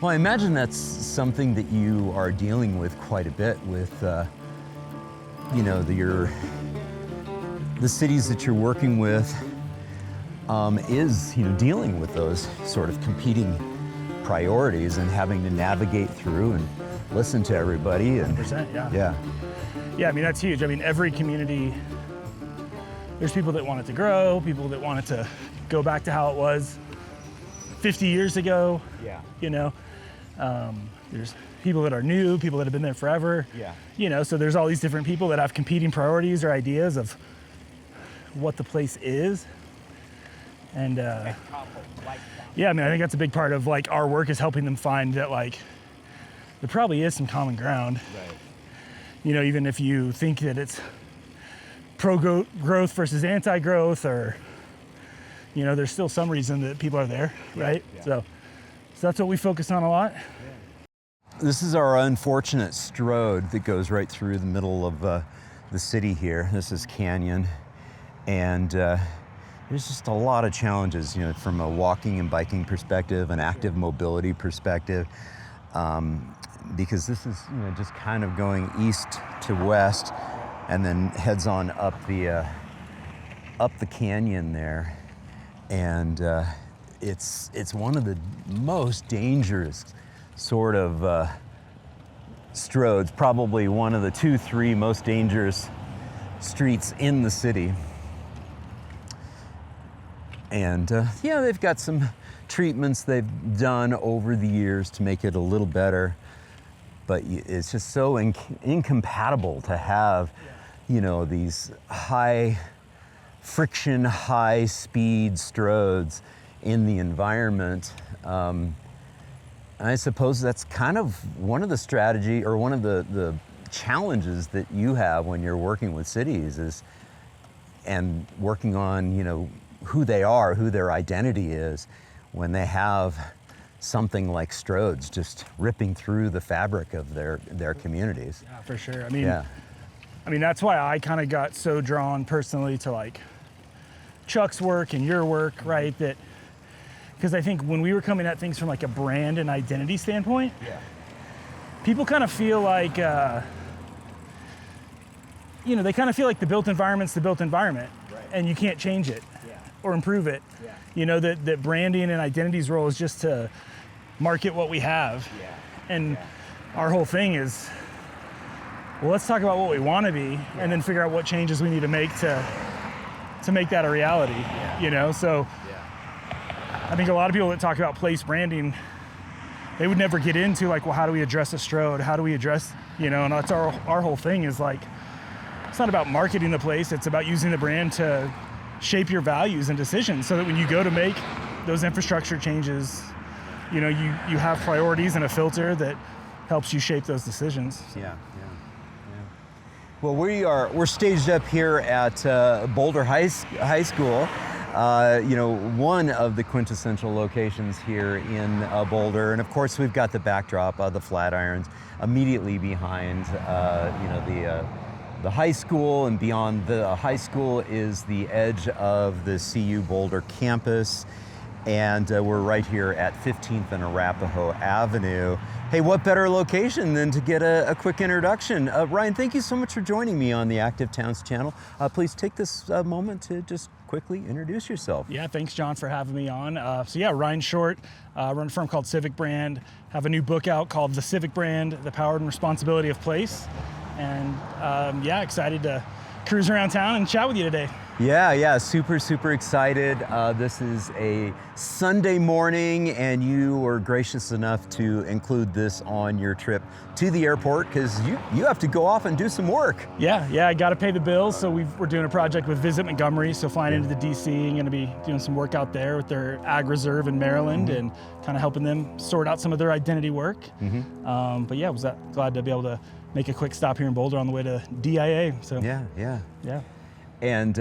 Well, I imagine that's something that you are dealing with quite a bit with, you know, the cities that you're working with is, you know, dealing with those sort of competing priorities and having to navigate through and listen to everybody. And 100%, yeah. Yeah. Yeah, I mean, that's huge. I mean, every community, there's people that want it to grow, people that want it to go back to how it was 50 years ago. Yeah. You know, there's people that are new, people that have been there forever. Yeah. You know, so there's all these different people that have competing priorities or ideas of what the place is. And yeah, I mean, I think that's a big part of like our work is helping them find that like there probably is some common ground. Right. You know, even if you think that it's pro-growth versus anti-growth, or, you know, there's still some reason that people are there, right? Yeah. So that's what we focus on a lot. This is our unfortunate Strode that goes right through the middle of the city here. This is Canyon, and there's just a lot of challenges, you know, from a walking and biking perspective, an active mobility perspective, because this is, you know, just kind of going east to west, and then heads on up the canyon there, and it's one of the most dangerous sort of Strodes, probably one of the 2-3 most dangerous streets in the city. And yeah, they've got some treatments they've done over the years to make it a little better, but it's just so incompatible to have, you know, these high friction, high speed Strodes in the environment. And I suppose that's kind of one of the strategy or one of the challenges that you have when you're working with cities is, and working on, you know, who they are, who their identity is, when they have something like Strodes just ripping through the fabric of their communities. Yeah, for sure. I mean, that's why I kind of got so drawn personally to like Chuck's work and your work, right? That, because I think when we were coming at things from like a brand and identity standpoint, people kind of feel like, you know, they kind of feel like the built environment's the built environment, right, and you can't change it or improve it. Yeah. You know, that branding and identity's role is just to market what we have. And our whole thing is, well, let's talk about what we want to be and then figure out what changes we need to make to make that a reality, you know? So I think a lot of people that talk about place branding, they would never get into like, well, how do we address a Strode? How do we address, you know, and that's our whole thing is like, it's not about marketing the place, it's about using the brand to shape your values and decisions so that when you go to make those infrastructure changes, you know, you have priorities and a filter that helps you shape those decisions. Yeah. Well, we're staged up here at Boulder High School. You know, one of the quintessential locations here in Boulder. And of course, we've got the backdrop of the Flatirons immediately behind, you know, the high school, and beyond the high school is the edge of the CU Boulder campus. And we're right here at 15th and Arapahoe Avenue. Hey, what better location than to get a quick introduction? Ryan, thank you so much for joining me on the Active Towns channel. Please take this moment to just quickly introduce yourself. Yeah, thanks, John, for having me on. So yeah, Ryan Short, run a firm called Civic Brand, have a new book out called The Civic Brand, The Power and Responsibility of Place. And yeah, excited to cruise around town and chat with you today. Yeah, super excited. This is a Sunday morning, and you were gracious enough to include this on your trip to the airport because you have to go off and do some work. Yeah, I got to pay the bills, so we're doing a project with Visit Montgomery, so flying into the DC and going to be doing some work out there with their ag reserve in Maryland and kind of helping them sort out some of their identity work. But yeah, was glad to be able to make a quick stop here in Boulder on the way to DIA. So Yeah. And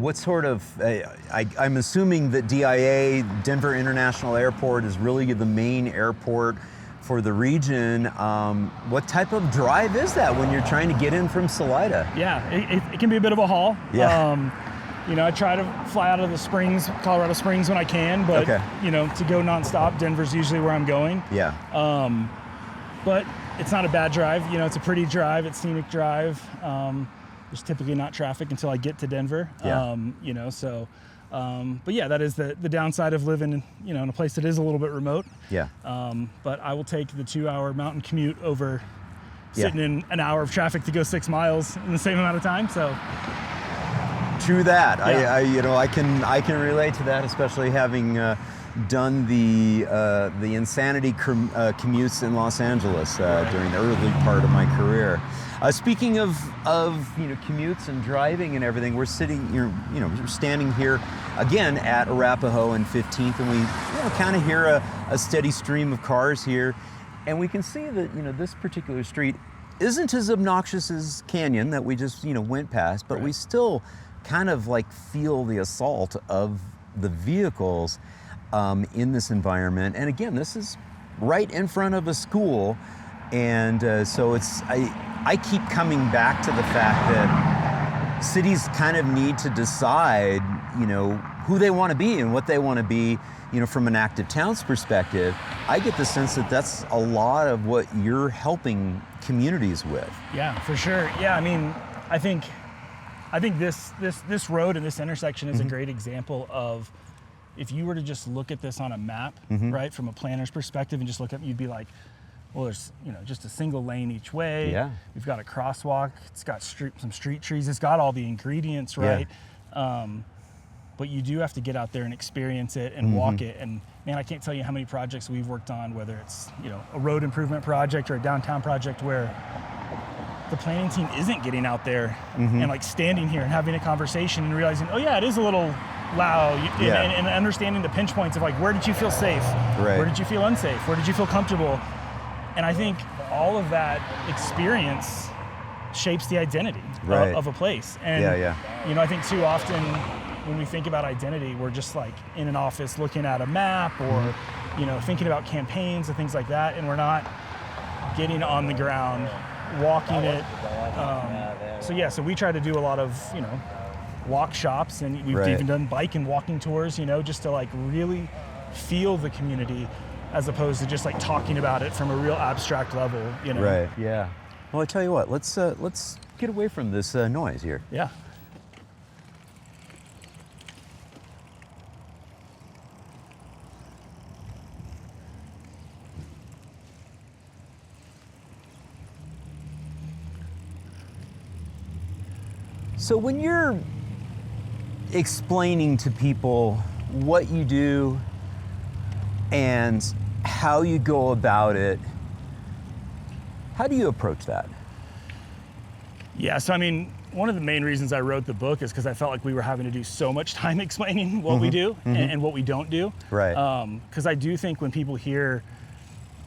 what sort of, I'm assuming that DIA, Denver International Airport, is really the main airport for the region. What type of drive is that when you're trying to get in from Salida? Yeah, it can be a bit of a haul. Yeah. I try to fly out of the Springs, Colorado Springs when I can, but Okay. To go nonstop, Denver's usually where I'm going. Yeah. But it's not a bad drive. It's a pretty drive. It's scenic drive. There's typically not traffic until I get to Denver. Yeah. But yeah, that is the downside of living, in a place that is a little bit remote. Yeah. But I will take the 2-hour mountain commute over Yeah. sitting in an hour of traffic to go 6 miles in the same amount of time. So True that. Yeah. I can relate to that, especially having done the insanity commutes in Los Angeles during the early part of my career. Speaking of commutes and driving and everything, we're we're standing here again at Arapahoe and 15th, and we kind of hear a steady stream of cars here, and we can see that this particular street isn't as obnoxious as Canyon that we just went past, but we still kind of feel the assault of the vehicles in this environment. And again, this is right in front of a school, and so I keep coming back to the fact that cities kind of need to decide who they want to be and what they want to be from an active towns perspective. I get the sense that that's a lot of what you're helping communities with. yeah, for sure. Yeah, I think this road and this intersection is a great example of, if you were to just look at this on a map, right, from a planner's perspective, and just look up, you'd be like, well, there's just a single lane each way. Yeah. We've got a crosswalk. It's got some street trees. It's got all the ingredients, right? Yeah. But you do have to get out there and experience it and walk it. And man, I can't tell you how many projects we've worked on, whether it's a road improvement project or a downtown project, where the planning team isn't getting out there and standing here and having a conversation and realizing, oh yeah, it is a little loud, and understanding the pinch points of where did you feel safe? Right. Where did you feel unsafe? Where did you feel comfortable? And I think all of that experience shapes the identity of a place. And I think too often when we think about identity, we're just in an office looking at a map or thinking about campaigns and things like that, and we're not getting on the ground, walking it. So we try to do a lot of walk shops, and we've even done bike and walking tours, just to really feel the community, as opposed to just talking about it from a real abstract level. Right. Yeah. Well, I tell you what, let's get away from this noise here. Yeah. So when you're explaining to people what you do and how you go about it, how do you approach that? Yeah, so one of the main reasons I wrote the book is because I felt like we were having to do so much time explaining what we do and what we don't do. Right. Because I do think when people hear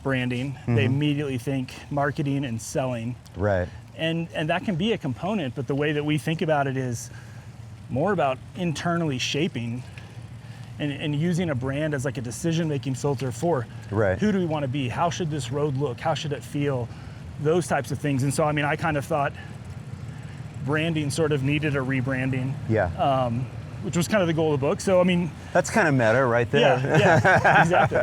branding, they immediately think marketing and selling. Right. And that can be a component, but the way that we think about it is more about internally shaping and using a brand as a decision-making filter for who do we want to be? How should this road look? How should it feel? Those types of things. And so, I kind of thought branding sort of needed a rebranding. Yeah. Which was kind of the goal of the book. So, that's kind of meta right there. Yeah, exactly.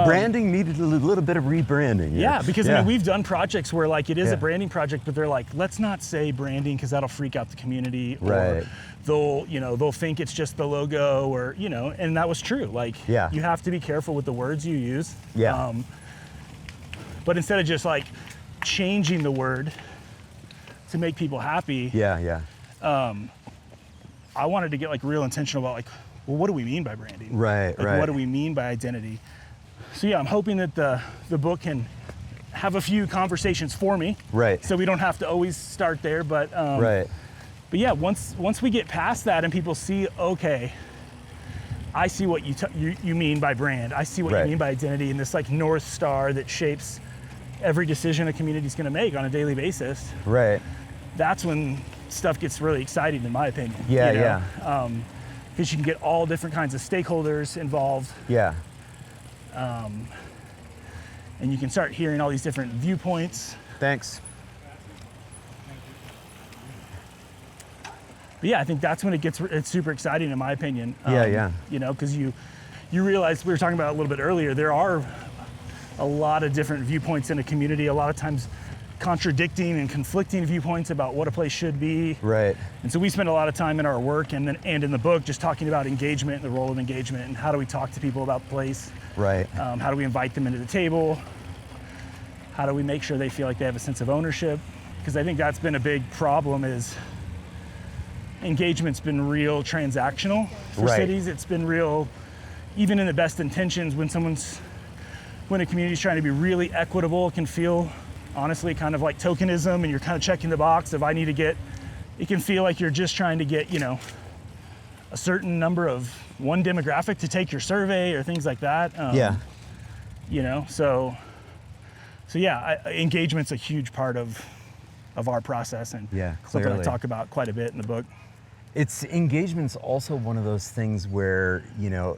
Branding needed a little bit of rebranding. Yeah, because we've done projects where it is a branding project, but they're let's not say branding because that'll freak out the community. Or they'll think it's just the logo, or and that was true. You have to be careful with the words you use. Yeah. But instead of just changing the word to make people happy. I wanted to get real intentional about well, what do we mean by branding? Right. What do we mean by identity? So I'm hoping that the book can have a few conversations for me. Right. So we don't have to always start there, but But yeah, once we get past that and people see, okay, I see what you mean by brand. I see what you mean by identity, and this North Star that shapes every decision a community's going to make on a daily basis. Right. That's when stuff gets really exciting, in my opinion. Because you can get all different kinds of stakeholders involved. Yeah. And you can start hearing all these different viewpoints. Thanks. But yeah, I think that's when it's super exciting, in my opinion. Yeah. Because you realize, we were talking about it a little bit earlier, there are a lot of different viewpoints in a community, a lot of times contradicting and conflicting viewpoints about what a place should be. Right. And so we spend a lot of time in our work and in the book just talking about engagement and the role of engagement and how do we talk to people about the place. Right. How do we invite them into the table? How do we make sure they feel like they have a sense of ownership? Because I think that's been a big problem, is engagement's been real transactional for cities. It's been real, even in the best intentions, when a community's trying to be really equitable, it can feel honestly kind of like tokenism, and you're kind of checking the box of it can feel like you're just trying to get, a certain number of one demographic to take your survey or things like that. So yeah, engagement's a huge part of our process, and something I talk about quite a bit in the book. Engagement's also one of those things where,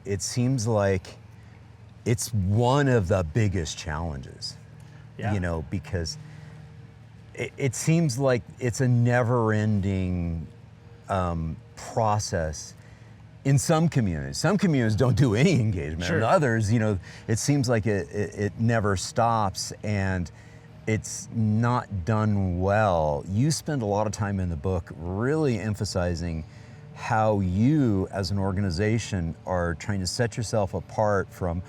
it seems like it's one of the biggest challenges, because it seems like it's a never-ending process in some communities. Some communities don't do any engagement. Sure. In others, it seems like it never stops, and it's not done well. You spend a lot of time in the book really emphasizing how you as an organization are trying to set yourself apart from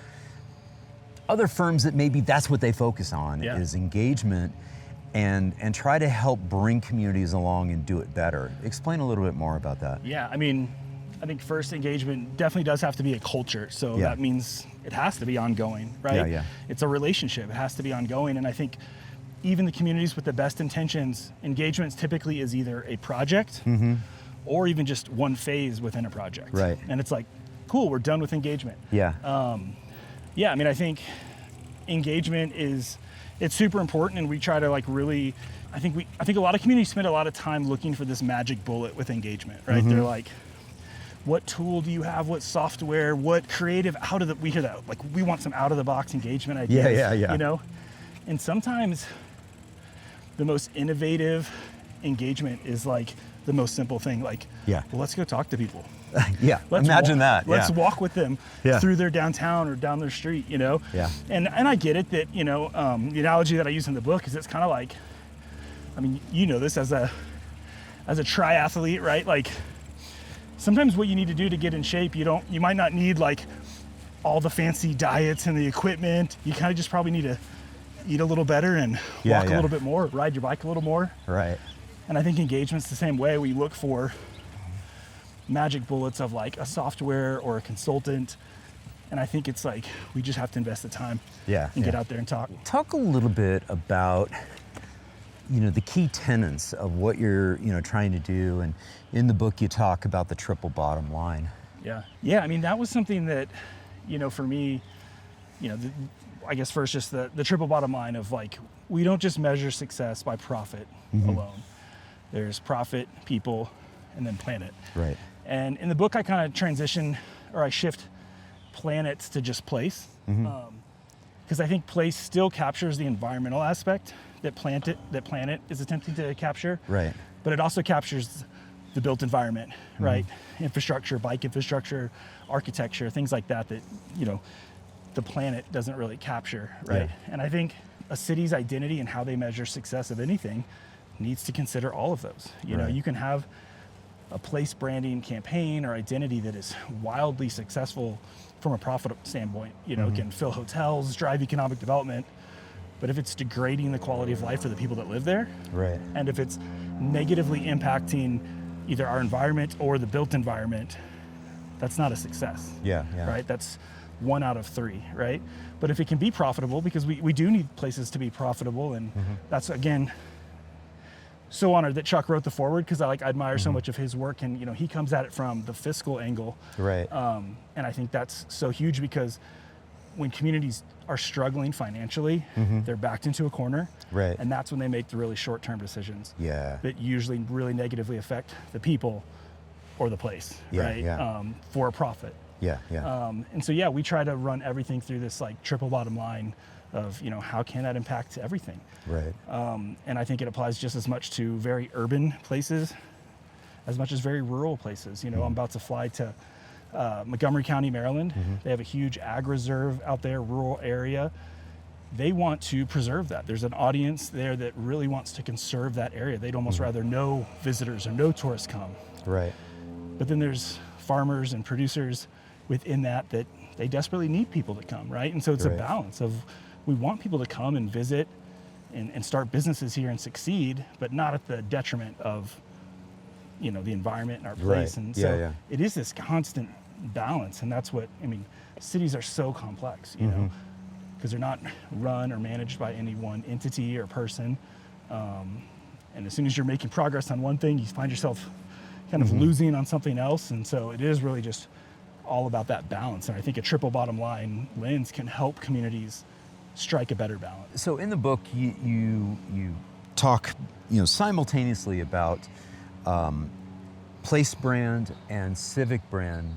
other firms that maybe that's what they focus on, is engagement, and try to help bring communities along and do it better. Explain a little bit more about that. Yeah, I think first, engagement definitely does have to be a culture. So that means it has to be ongoing, right? Yeah. It's a relationship. It has to be ongoing. And I think even the communities with the best intentions, engagements typically is either a project or even just one phase within a project. Right. And it's like, cool, we're done with engagement. I think engagement it's super important, and we try to I think a lot of communities spend a lot of time looking for this magic bullet with engagement, right? They're like, what tool do you have? What software? What creative we hear that, we want some out of the box engagement ideas. Yeah. And sometimes the most innovative engagement is the most simple thing. Well, let's go talk to people. Imagine that. Let's walk with them through their downtown or down their street, And I get it that, the analogy that I use in the book is it's kind of like, this as a triathlete, right? Sometimes what you need to do to get in shape, you might not need all the fancy diets and the equipment. You kind of just probably need to eat a little better and walk a little bit more, ride your bike a little more. Right. And I think engagement's the same way. We look for magic bullets of a software or a consultant. And I think it's we just have to invest the time and get out there and talk. Talk a little bit about, the key tenets of what you're, trying to do. And in the book, you talk about the triple bottom line. Yeah. That was something that, for me, I guess first just the triple bottom line of we don't just measure success by profit alone. There's profit, people, and then planet. Right. And in the book, I kind of transition, or I shift planets to just place. Because I think place still captures the environmental aspect that planet is attempting to capture. Right. But it also captures the built environment, right? Infrastructure, bike infrastructure, architecture, things like that, the planet doesn't really capture, right? And I think a city's identity and how they measure success of anything needs to consider all of those. You can have a place branding campaign or identity that is wildly successful from a profit standpoint, can fill hotels, drive economic development, but if it's degrading the quality of life for the people that live there, right, and if it's negatively impacting either our environment or the built environment, that's not a success. Right? That's 1 out of 3, right? But if it can be profitable, because we do need places to be profitable, and that's, again, so honored that Chuck wrote the foreword, because I admire so much of his work, and he comes at it from the fiscal angle. Right. And I think that's so huge, because when communities are struggling financially, they're backed into a corner. Right. And that's when they make the really short-term decisions. Yeah. That usually really negatively affect the people or the place, right? For a profit. Yeah. And so we try to run everything through this triple bottom line of how can that impact everything. Right. And I think it applies just as much to very urban places as much as very rural places. You know, I'm about to fly to Montgomery County, Maryland. They have a huge ag reserve out there, rural area. They want to preserve that. There's an audience there that really wants to conserve that area. They'd almost rather no visitors or no tourists come. Right. But then there's farmers and producers within that they desperately need people to come, right? And so it's a balance of, we want people to come and visit and start businesses here and succeed, but not at the detriment of, you know, the environment and our place. And so it is this constant balance, and that's what, I mean, cities are so complex, you know, because they're not run or managed by any one entity or person. And as soon as you're making progress on one thing, you find yourself kind of losing on something else. And so it is really just all about that balance. And I think a triple bottom line lens can help communities strike a better balance. So in the book, you talk, you know, simultaneously about place brand and civic brand.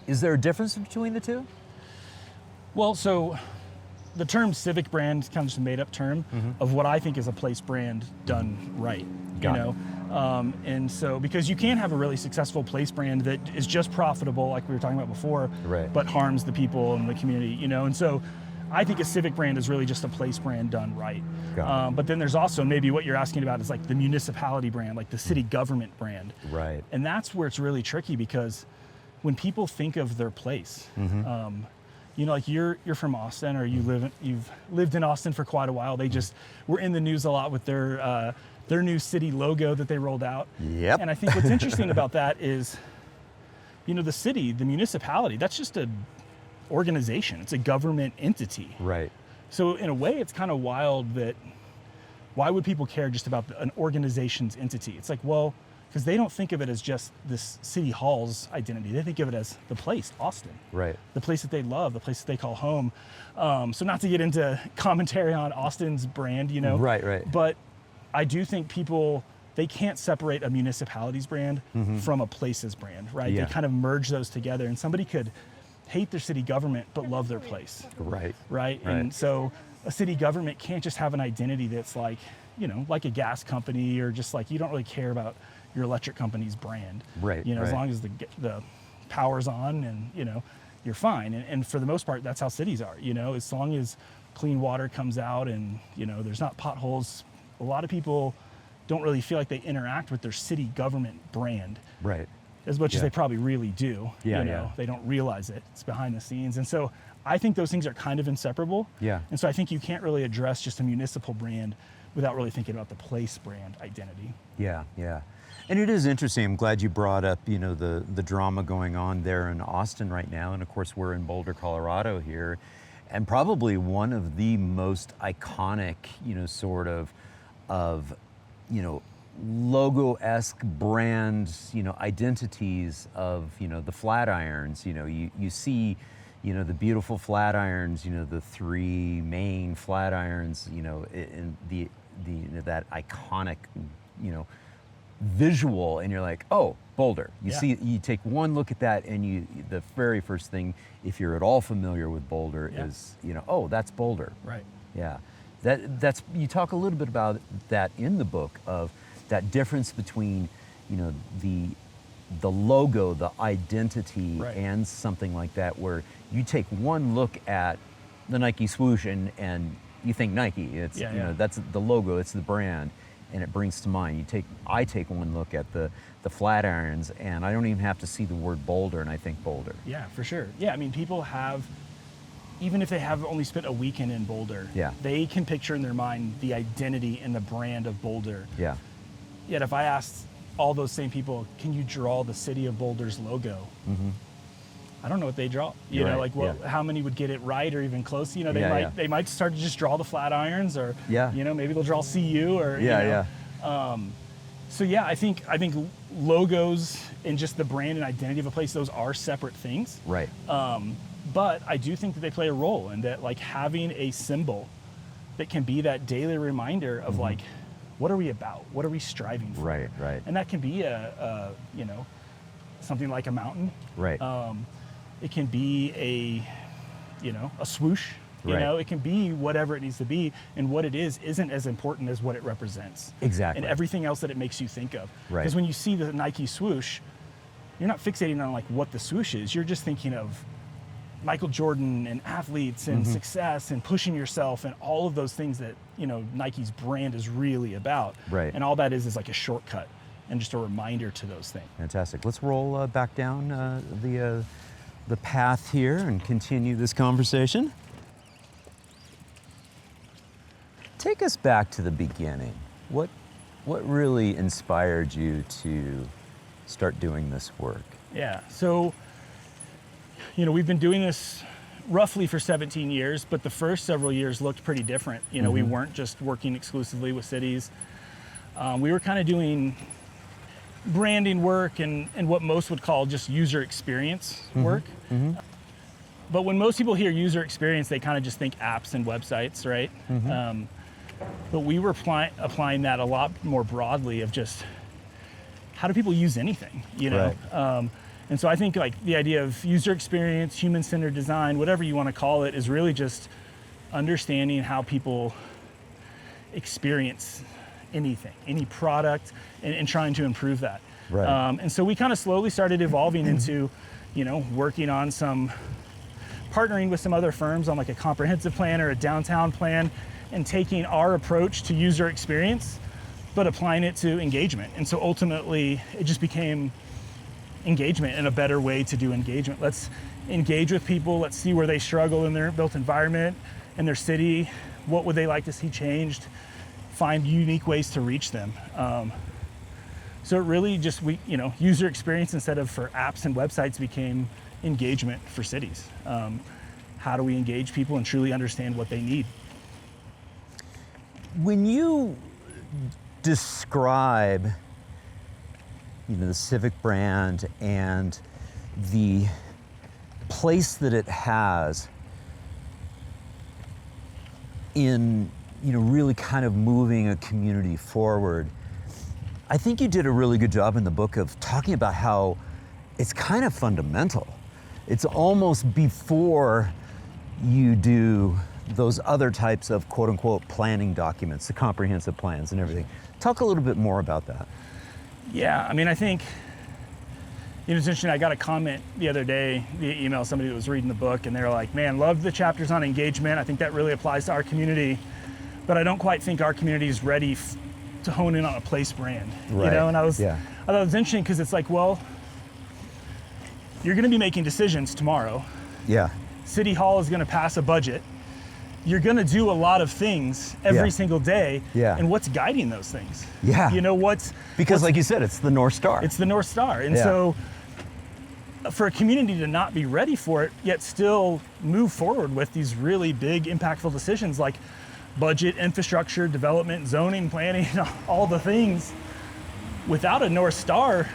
Is there a difference between the two? Well, so the term civic brand is kind of just a made-up term of what I think is a place brand done right. Got you know, and so because you can have a really successful place brand that is just profitable, like we were talking about before, but harms the people and the community. You know, and so I think a civic brand is really just a place brand done right. But then there's also maybe what you're asking about is like the municipality brand, like the city government brand. Right. And that's where it's really tricky, because when people think of their place, you know, like you're from Austin, or you've lived in Austin for quite a while. They just were in the news a lot with their new city logo that they rolled out. Yep. And I think what's interesting about that is, you know, the city, the municipality, that's just a organization. It's a government entity. Right. So in a way, it's kind of wild that why would people care just about an organization's entity? It's like, well, because they don't think of it as just this city hall's identity. They think of it as the place, Austin. Right. The place that they love, the place that they call home. So not to get into commentary on Austin's brand, you know. Right. But I do think people, they can't separate a municipality's brand from a place's brand, right? Yeah. They kind of merge those together, and somebody could hate their city government but love their place. Right. And so a city government can't just have an identity that's like, you know, like a gas company, or just like you don't really care about your electric company's brand. Right. You know, as long as the power's on, and, you know, you're fine. And for the most part, that's how cities are, you know, as long as clean water comes out and, you know, there's not potholes. A lot of people don't really feel like they interact with their city government brand. Right. As much as they probably really do. Yeah, you know, they don't realize it. It's behind the scenes. And so I think those things are kind of inseparable. Yeah. And so I think you can't really address just a municipal brand without really thinking about the place brand identity. Yeah. And it is interesting. I'm glad you brought up, you know, the drama going on there in Austin right now. And of course, we're in Boulder, Colorado here. And probably one of the most iconic, you know, sort of, you know, logo-esque brands, you know, identities of, you know, the Flatirons. You know, you see, you know, the beautiful Flatirons, you know, the three main Flatirons, you know, in the you know, that iconic, you know, visual, and you're like, oh, Boulder. You take one look at that, and the very first thing, if you're at all familiar with Boulder, is, you know, oh, that's Boulder. Right. Yeah. That's you talk a little bit about that in the book, of that difference between, you know, the logo, the identity, and something like that, where you take one look at the Nike swoosh and you think Nike. It's you know, that's the logo, it's the brand, and it brings to mind. I take one look at the Flatirons, and I don't even have to see the word Boulder, and I think Boulder. Yeah, for sure. Yeah, I mean, people have, even if they have only spent a weekend in Boulder, they can picture in their mind the identity and the brand of Boulder. Yeah. Yet if I asked all those same people, can you draw the city of Boulder's logo? I don't know what they draw. You know, like how many would get it right or even close? You know, they might start to just draw the Flatirons, or you know, maybe they'll draw CU, or you know. So I think logos and just the brand and identity of a place, those are separate things. Right. But I do think that they play a role, in that, like, having a symbol that can be that daily reminder of like, what are we about? What are we striving for? Right. And that can be a you know, something like a mountain. Right. It can be a, you know, a swoosh. You Right. know, it can be whatever it needs to be, and what it is isn't as important as what it represents. Exactly. And everything else that it makes you think of. Right. Because when you see the Nike swoosh, you're not fixating on like what the swoosh is. You're just thinking of Michael Jordan and athletes and success and pushing yourself and all of those things that, you know, Nike's brand is really about. Right. And all that is like a shortcut and just a reminder to those things. Fantastic. Let's roll back down the path here and continue this conversation. Take us back to the beginning. What really inspired you to start doing this work? Yeah, so, you know, we've been doing this roughly for 17 years, but the first several years looked pretty different. You know, we weren't just working exclusively with cities. We were kind of doing branding work and what most would call just user experience work. But when most people hear user experience, they kind of just think apps and websites, right? But we were applying that a lot more broadly of just how do people use anything, you know? Right. And so I think like the idea of user experience, human-centered design, whatever you want to call it, is really just understanding how people experience anything, any product, and trying to improve that. Right. And so we kind of slowly started evolving into, you know, working on partnering with some other firms on like a comprehensive plan or a downtown plan, and taking our approach to user experience, but applying it to engagement. And so ultimately it just became engagement and a better way to do engagement. Let's engage with people. Let's see where they struggle in their built environment, in their city. What would they like to see changed? Find unique ways to reach them. So it really just, user experience instead of for apps and websites became engagement for cities. How do we engage people and truly understand what they need? When you describe, the Civic brand and the place that it has in, really kind of moving a community forward, I think you did a really good job in the book of talking about how it's kind of fundamental. It's almost before you do those other types of quote unquote planning documents, the comprehensive plans and everything. Talk a little bit more about that. Yeah, I think, it's interesting. I got a comment the other day via email, somebody that was reading the book, and they were like, man, loved the chapters on engagement. I think that really applies to our community, but I don't quite think our community is ready to hone in on a place brand. Right. And I thought Yeah. it was interesting because it's like, well, you're gonna be making decisions tomorrow. Yeah. City Hall is gonna pass a budget. You're gonna do a lot of things every Yeah. single day. Yeah. And what's guiding those things? Yeah. Because like you said, it's the North Star. It's the North Star. And Yeah. so for a community to not be ready for it, yet still move forward with these really big, impactful decisions like budget, infrastructure, development, zoning, planning, all the things, without a North Star,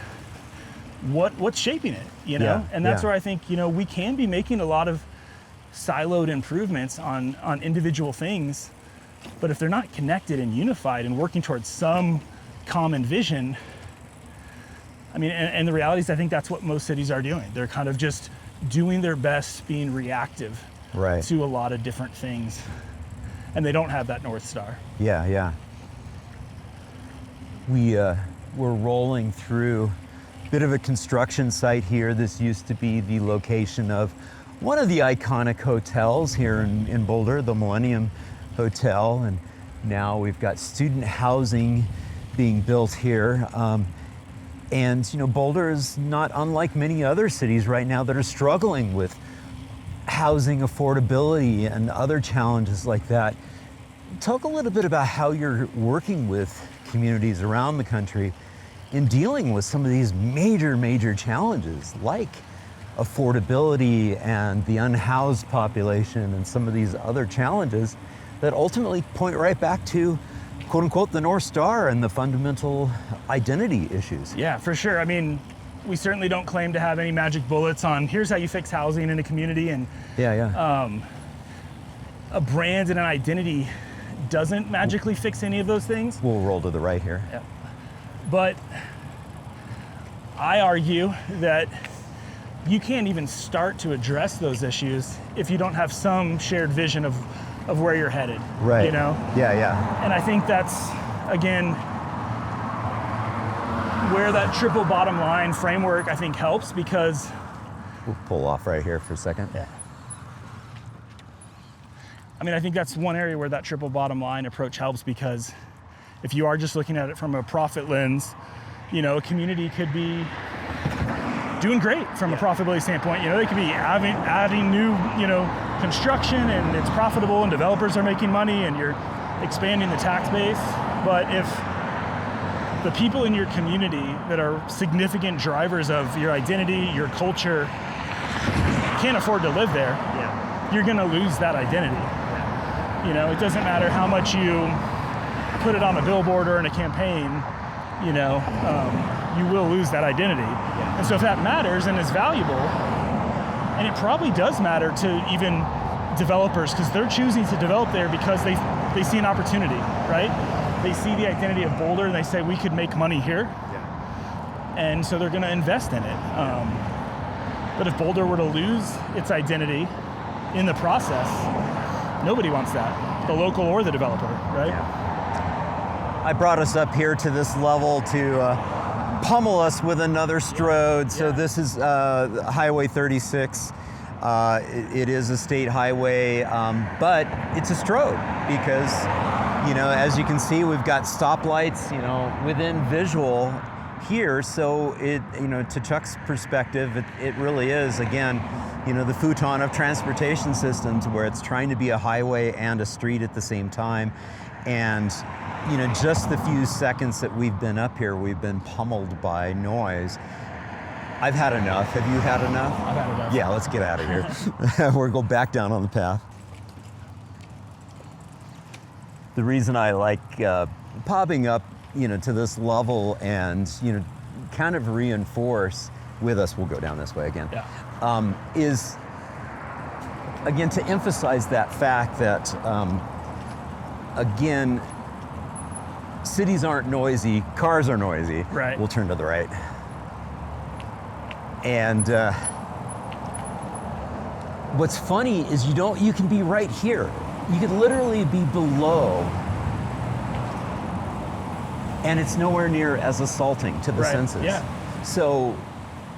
what's shaping it, Yeah. And that's Yeah. where I think, we can be making a lot of siloed improvements on individual things, but if they're not connected and unified and working towards some common vision, and the reality is I think that's what most cities are doing. They're kind of just doing their best, being reactive Right. to a lot of different things, and they don't have that North Star. Yeah. We're rolling through a bit of a construction site here. This used to be the location of one of the iconic hotels here in Boulder, the Millennium Hotel, and now we've got student housing being built here. Boulder is not unlike many other cities right now that are struggling with housing affordability and other challenges like that. Talk a little bit about how you're working with communities around the country in dealing with some of these major challenges like affordability and the unhoused population and some of these other challenges that ultimately point right back to quote unquote the North Star and the fundamental identity issues. Yeah, for sure. We certainly don't claim to have any magic bullets on here's how you fix housing in a community, and a brand and an identity doesn't magically fix any of those things. We'll roll to the right here. Yeah. But I argue that you can't even start to address those issues if you don't have some shared vision of where you're headed. Right. You know? Yeah. And I think that's, again, where that triple bottom line framework, I think, helps, because... We'll pull off right here for a second. Yeah. I mean, I think that's one area where that triple bottom line approach helps, because if you are just looking at it from a profit lens, you know, a community could be doing great from a profitability standpoint. You know, they could be adding new, you know, construction, and it's profitable and developers are making money and you're expanding the tax base. But if the people in your community that are significant drivers of your identity, your culture, can't afford to live there, you're gonna lose that identity. You know, it doesn't matter how much you put it on a billboard or in a campaign, you know, you will lose that identity. And so if that matters and is valuable, and it probably does matter to even developers, because they're choosing to develop there because they see an opportunity, right? They see the identity of Boulder and they say, we could make money here. And so they're gonna invest in it. But if Boulder were to lose its identity in the process, nobody wants that, the local or the developer, right? I brought us up here to this level to pummel us with another strode. So this is Highway 36. It is a state highway, but it's a strode because, you know, as you can see, we've got stoplights, you know, within visual here. So it, you know, to Chuck's perspective, it really is, again, you know, the futon of transportation systems, where it's trying to be a highway and a street at the same time. And, you know, just the few seconds that we've been up here, we've been pummeled by noise. I've had enough. Have you had enough? I've had enough. Yeah, let's get out of here. We're going back down on the path. The reason I like popping up, you know, to this level and, you know, kind of reinforce with us, we'll go down this way again, is, again, to emphasize that fact that, again, cities aren't noisy, cars are noisy. Right. We'll turn to the right. And what's funny is you can be right here. You could literally be below, and it's nowhere near as assaulting to the senses. Yeah. So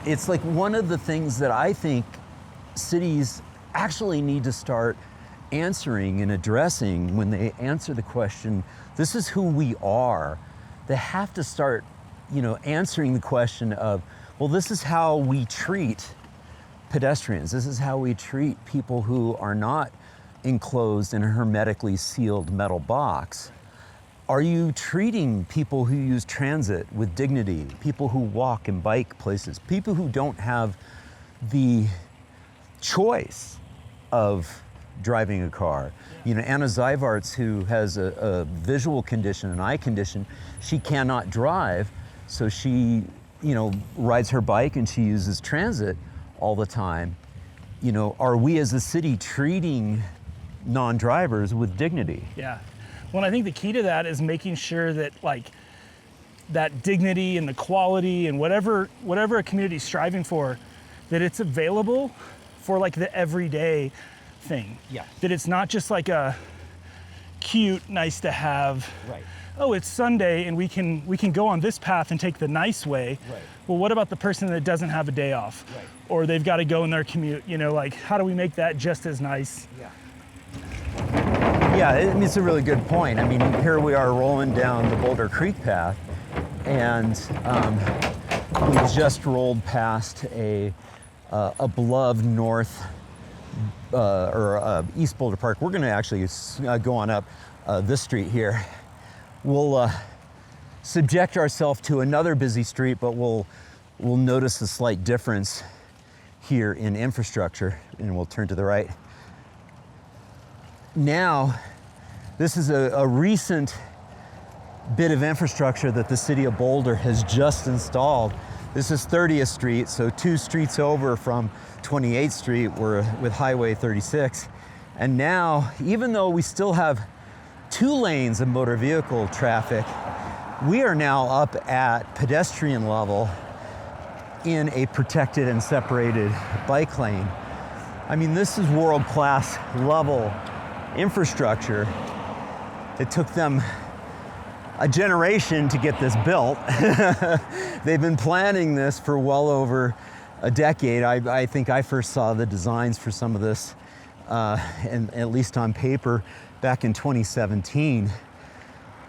it's like one of the things that I think cities actually need to start answering and addressing when they answer the question, this is who we are. They have to start, you know, answering the question of, well, this is how we treat pedestrians. This is how we treat people who are not enclosed in a hermetically sealed metal box. Are you treating people who use transit with dignity, people who walk and bike places, people who don't have the choice of driving a car? You know, Anna Zyvarts, who has a visual condition, an eye condition, she cannot drive, so she, you know, rides her bike and she uses transit all the time. You know, are we as a city treating non-drivers with dignity? Yeah. Well, I think the key to that is making sure that, like, that dignity and the quality and whatever a community is striving for, that it's available for, like, the everyday thing. Yeah. That it's not just like a cute, nice to have. Right. Oh, it's Sunday and we can go on this path and take the nice way. Right. Well, what about the person that doesn't have a day off? Right. Or they've got to go in their commute, you know, like, how do we make that just as nice? Yeah. Yeah, it's a really good point. I mean, here we are rolling down the Boulder Creek path, and we just rolled past a beloved north East Boulder Park. We're going to actually go on up this street here. We'll subject ourselves to another busy street, but we'll notice a slight difference here in infrastructure, and we'll turn to the right. Now, this is a recent bit of infrastructure that the city of Boulder has just installed. This is 30th Street, so 2 streets over from 28th Street, we're with Highway 36. And now, even though we still have 2 lanes of motor vehicle traffic, we are now up at pedestrian level in a protected and separated bike lane. I mean, this is world-class level infrastructure. It took them a generation to get this built. They've been planning this for well over a decade. I think I first saw the designs for some of this, and at least on paper, back in 2017.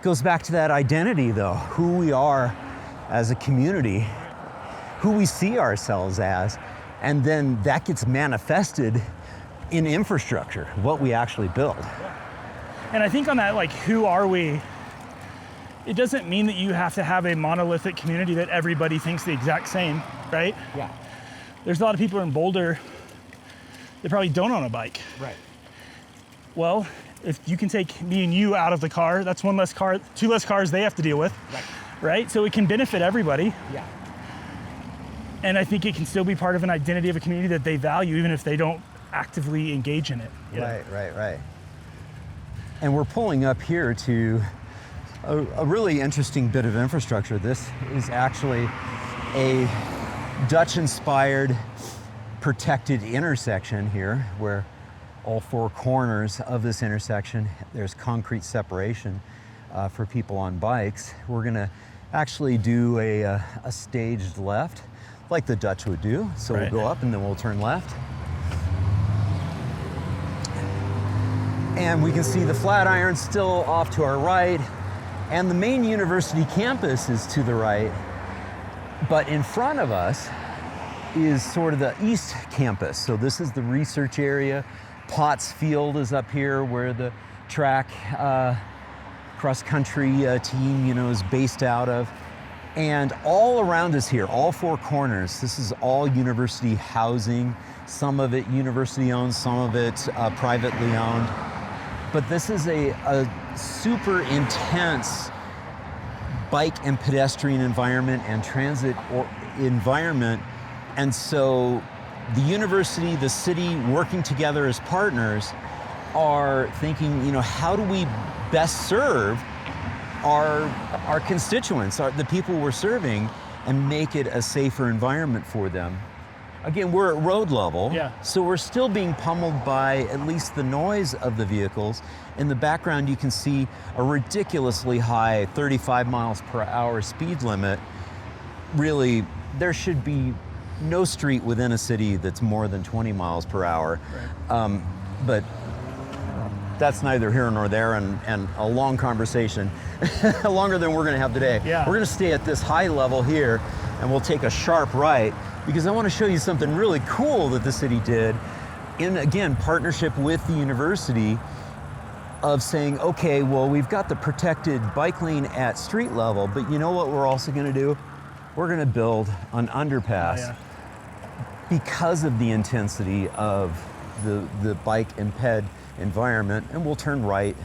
Goes back to that identity though, who we are as a community, who we see ourselves as, and then that gets manifested in infrastructure, what we actually build. And I think on that, like, who are we? It doesn't mean that you have to have a monolithic community that everybody thinks the exact same, right? Yeah. There's a lot of people in Boulder that probably don't own a bike. Right. Well, if you can take me and you out of the car, that's one less car, two less cars they have to deal with, right? So it can benefit everybody. Yeah. And I think it can still be part of an identity of a community that they value, even if they don't actively engage in it. Right. And we're pulling up here to a really interesting bit of infrastructure. This is actually a Dutch-inspired protected intersection here, where all four corners of this intersection, there's concrete separation for people on bikes. We're gonna actually do a staged left, like the Dutch would do. So we'll go up and then we'll turn left. And we can see the Flatiron still off to our right, and the main university campus is to the right. But in front of us is sort of the East Campus. So this is the research area. Potts Field is up here where the track cross-country team, is based out of. And all around us here, all four corners, this is all university housing. Some of it university owned, some of it privately owned. But this is a super intense bike and pedestrian environment and transit environment. And so the university, the city, working together as partners are thinking, how do we best serve our constituents, the people we're serving, and make it a safer environment for them. Again, we're at road level, so we're still being pummeled by at least the noise of the vehicles. In the background, you can see a ridiculously high 35 miles per hour speed limit. Really, there should be no street within a city that's more than 20 miles per hour. But that's neither here nor there, and a long conversation, longer than we're gonna have today. We're gonna stay at this high level here, and we'll take a sharp right, because I want to show you something really cool that the city did in, again, partnership with the university, of saying, okay, well, we've got the protected bike lane at street level, but you know what we're also going to do? We're going to build an underpass because of the intensity of the bike and ped environment, and we'll turn right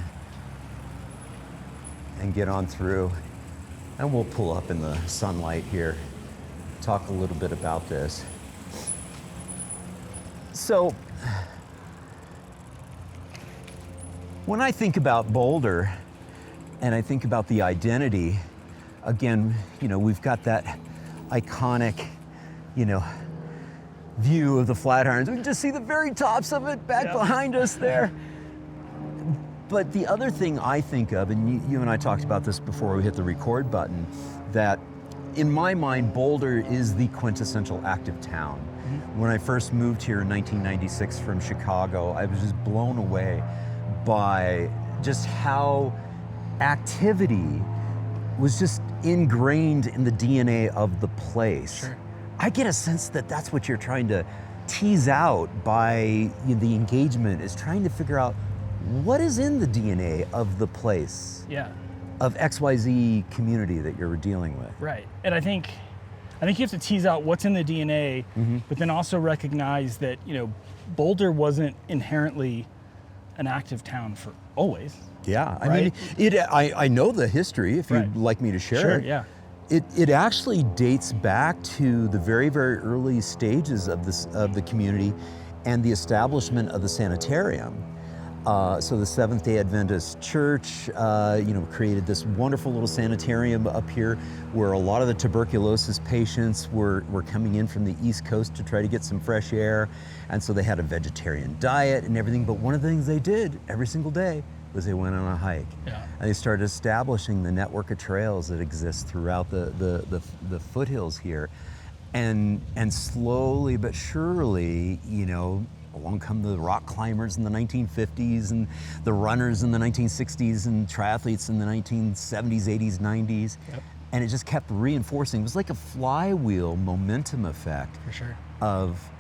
and get on through, and we'll pull up in the sunlight here, talk a little bit about this. So, when I think about Boulder and I think about the identity, again, we've got that iconic, view of the Flatirons. We can just see the very tops of it back behind us there. But the other thing I think of, and you and I talked about this before we hit the record button, that in my mind, Boulder is the quintessential active town. When I first moved here in 1996 from Chicago, I was just blown away by just how activity was just ingrained in the DNA of the place. I get a sense that that's what you're trying to tease out by the engagement, is trying to figure out what is in the DNA of the place, of XYZ community that you're dealing with. Right, and I think you have to tease out what's in the DNA, but then also recognize that, Boulder wasn't inherently an active town for always. I mean, I know the history, if you'd like me to share it. It actually dates back to the very, very early stages of the community and the establishment of the sanitarium. So the Seventh-day Adventist Church, created this wonderful little sanitarium up here where a lot of the tuberculosis patients were coming in from the East Coast to try to get some fresh air. And so they had a vegetarian diet and everything. But one of the things they did every single day was they went on a hike. Yeah. And they started establishing the network of trails that exist throughout the foothills here. And slowly but surely, along come the rock climbers in the 1950s and the runners in the 1960s and triathletes in the 1970s, 80s, 90s. Yep. And it just kept reinforcing. It was like a flywheel momentum effect. For sure.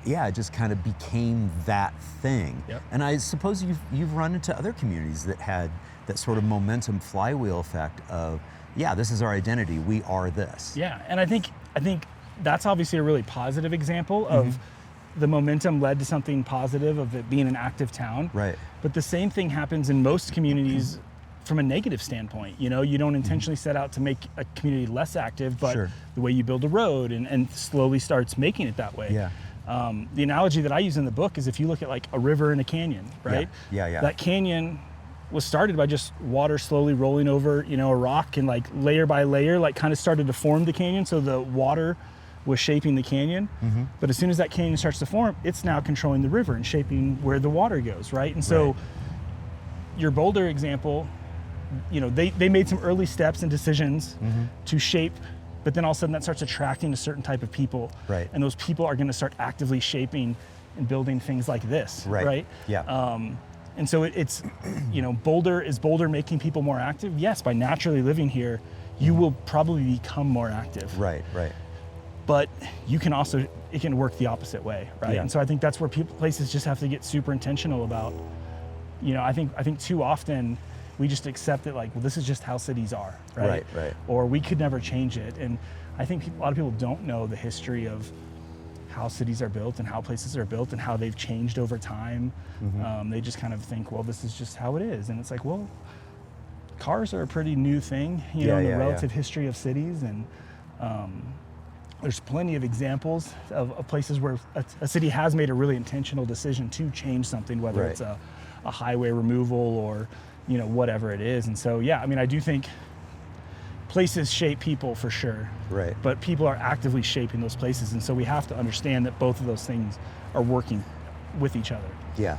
It just kind of became that thing. Yep. And I suppose you've run into other communities that had that sort of momentum flywheel effect of, this is our identity, we are this. Yeah, and I think that's obviously a really positive example of the momentum led to something positive of it being an active town. Right. But the same thing happens in most communities from a negative standpoint. You don't intentionally set out to make a community less active, but Sure. the way you build a road and slowly starts making it that way. Yeah. The analogy that I use in the book is if you look at like a river and a canyon, right? Yeah. That canyon was started by just water slowly rolling over, a rock, and like layer by layer, like kind of started to form the canyon. So the water was shaping the canyon, but as soon as that canyon starts to form, it's now controlling the river and shaping where the water goes, right? And so your Boulder example, they made some early steps and decisions to shape, but then all of a sudden that starts attracting a certain type of people. Right. And those people are gonna start actively shaping and building things like this, right? Yeah. And so it's, Boulder, is Boulder making people more active? Yes, by naturally living here, you will probably become more active. Right. But it can work the opposite way, right? Yeah. And so I think that's where places just have to get super intentional about, I think too often we just accept it like, well, this is just how cities are, right? Right. Or we could never change it. And I think a lot of people don't know the history of how cities are built and how places are built and how they've changed over time. They just kind of think, well, this is just how it is. And it's like, well, cars are a pretty new thing, in the relative history of cities. And there's plenty of examples of places where a city has made a really intentional decision to change something, whether it's a highway removal or, whatever it is. And so, I do think places shape people for sure. Right. But people are actively shaping those places. And so we have to understand that both of those things are working with each other. Yeah.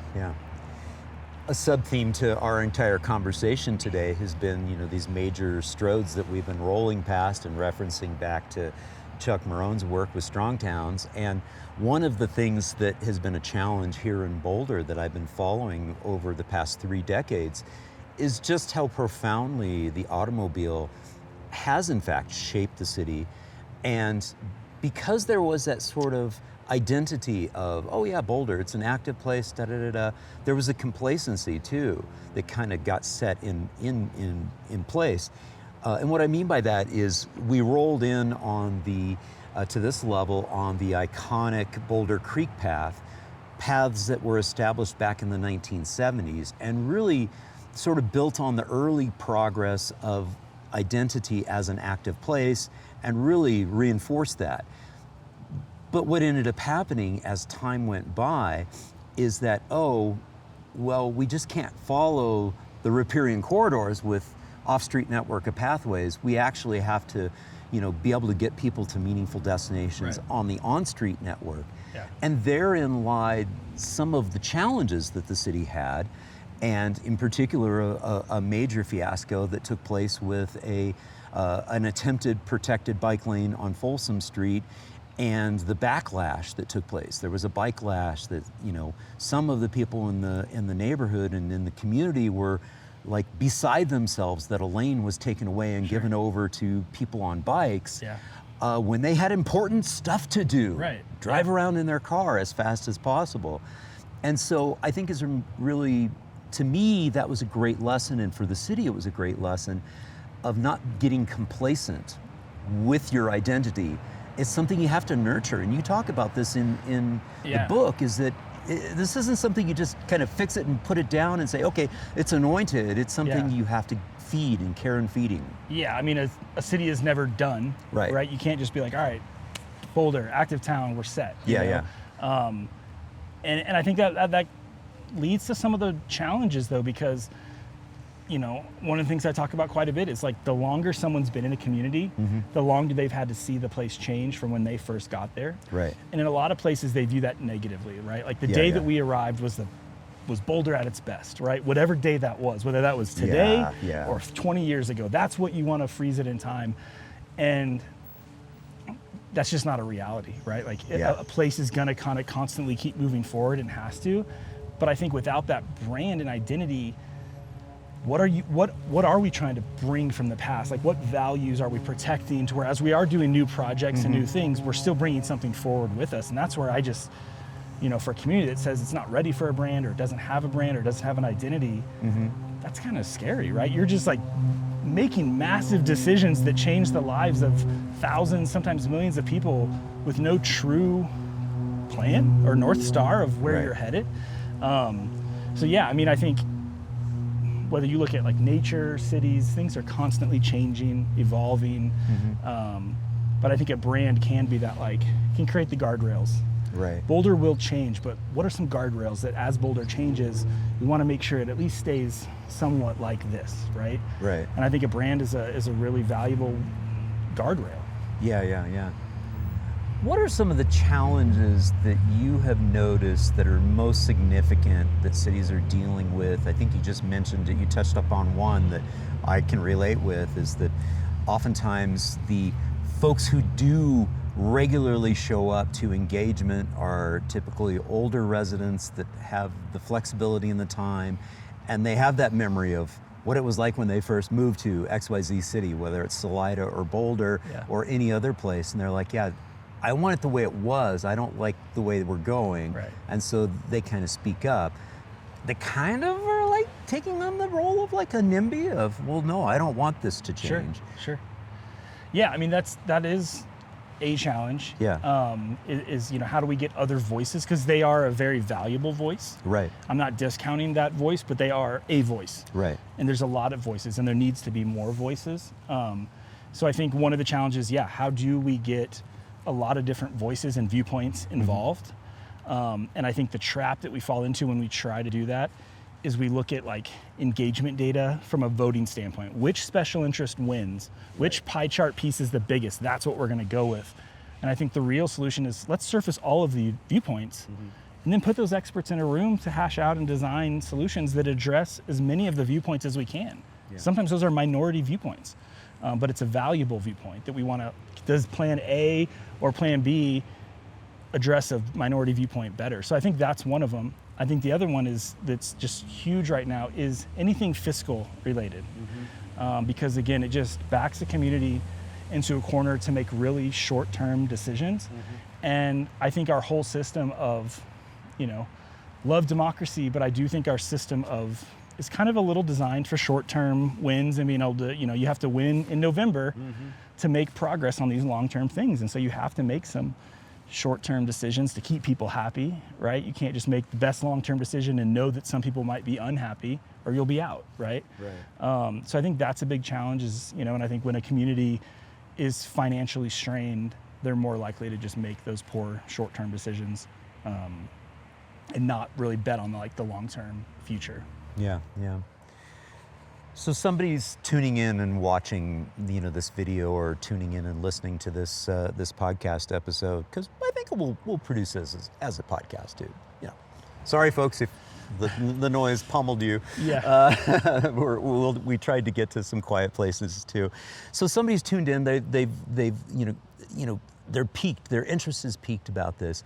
A sub-theme to our entire conversation today has been, these major stroads that we've been rolling past and referencing back to Chuck Marone's work with Strong Towns. And one of the things that has been a challenge here in Boulder that I've been following over the past 3 decades is just how profoundly the automobile has in fact shaped the city. And because there was that sort of identity of, Boulder, it's an active place, there was a complacency too that kind of got set in place. And what I mean by that is we rolled in on to this level on the iconic Boulder Creek paths that were established back in the 1970s and really sort of built on the early progress of identity as an active place and really reinforced that. But what ended up happening as time went by is that, we just can't follow the riparian corridors with off-street network of pathways. We actually have to, be able to get people to meaningful destinations on the on-street network. Yeah. And therein lied some of the challenges that the city had, and in particular, a major fiasco that took place with an attempted protected bike lane on Folsom Street and the backlash that took place. There was a bike lash that, some of the people in the neighborhood and in the community were like beside themselves that a lane was taken away and given over to people on bikes when they had important stuff to do. Right. Drive around in their car as fast as possible. And so I think is really, to me, that was a great lesson, and for the city it was a great lesson of not getting complacent with your identity. It's something you have to nurture, and you talk about this in the book, is that this isn't something you just kind of fix it and put it down and say, okay, it's anointed. It's something you have to feed and care and feeding. Yeah, I mean, a city is never done, right? You can't just be like, all right, Boulder, active town, we're set. you know? Yeah. And I think that leads to some of the challenges though, because one of the things I talk about quite a bit is like the longer someone's been in a community, the longer they've had to see the place change from when they first got there. Right. And in a lot of places they view that negatively, right? Like the day that we arrived was Boulder at its best, right? Whatever day that was, whether that was today or 20 years ago, that's what you want to freeze it in time. And that's just not a reality, right? Like a place is gonna kind of constantly keep moving forward and has to. But I think without that brand and identity, what are we trying to bring from the past? Like what values are we protecting to where as we are doing new projects and new things, we're still bringing something forward with us. And that's where I just, for a community that says it's not ready for a brand or doesn't have a brand or doesn't have an identity, that's kind of scary, right? You're just like making massive decisions that change the lives of thousands, sometimes millions of people with no true plan or North Star of where you're headed. So yeah, I mean, I think whether you look at like nature, cities, things are constantly changing, evolving. But I think a brand can be that can create the guardrails. Right. Boulder will change, but what are some guardrails that as Boulder changes, we want to make sure it at least stays somewhat like this, right? Right. And I think a brand is a really valuable guardrail. Yeah. What are some of the challenges that you have noticed that are most significant that cities are dealing with? I think you just mentioned it, you touched upon one that I can relate with, is that oftentimes the folks who do regularly show up to engagement are typically older residents that have the flexibility and the time, and they have that memory of what it was like when they first moved to XYZ city, whether it's Salida or Boulder or any other place, and they're like, I want it the way it was. I don't like the way we're going. Right. And so they kind of speak up. They kind of are like taking on the role of like a NIMBY of, well, no, I don't want this to change. Sure. Yeah, I mean, that is a challenge. Yeah. Is how do we get other voices? Because they are a very valuable voice. Right. I'm not discounting that voice, but they are a voice. Right. And there's a lot of voices, and there needs to be more voices. So I think one of the challenges, how do we get a lot of different voices and viewpoints involved? And I think the trap that we fall into when we try to do that is we look at like engagement data from a voting standpoint. Which special interest wins? Which pie chart piece is the biggest? That's what we're gonna go with. And I think the real solution is let's surface all of the viewpoints and then put those experts in a room to hash out and design solutions that address as many of the viewpoints as we can. Sometimes those are minority viewpoints, but it's a valuable viewpoint that we wanna, does plan A or plan B address a minority viewpoint better? So I think that's one of them. I think the other one that's just huge right now is anything fiscal related. Because again, it just backs the community into a corner to make really short-term decisions. And I think our whole system of, love democracy, but I do think our system is kind of a little designed for short-term wins and being able to, you have to win in November to make progress on these long-term things. And so you have to make some short-term decisions to keep people happy, right? You can't just make the best long-term decision and know that some people might be unhappy or you'll be out, right? So I think that's a big challenge is, and I think when a community is financially strained, they're more likely to just make those poor short-term decisions and not really bet on the long-term future. Yeah. So somebody's tuning in and watching, this video or tuning in and listening to this this podcast episode, because I think we'll produce this as a podcast too. Sorry, folks, if the noise pummeled you. We tried to get to some quiet places too. So somebody's tuned in. They've they're piqued. Their interest is piqued about this.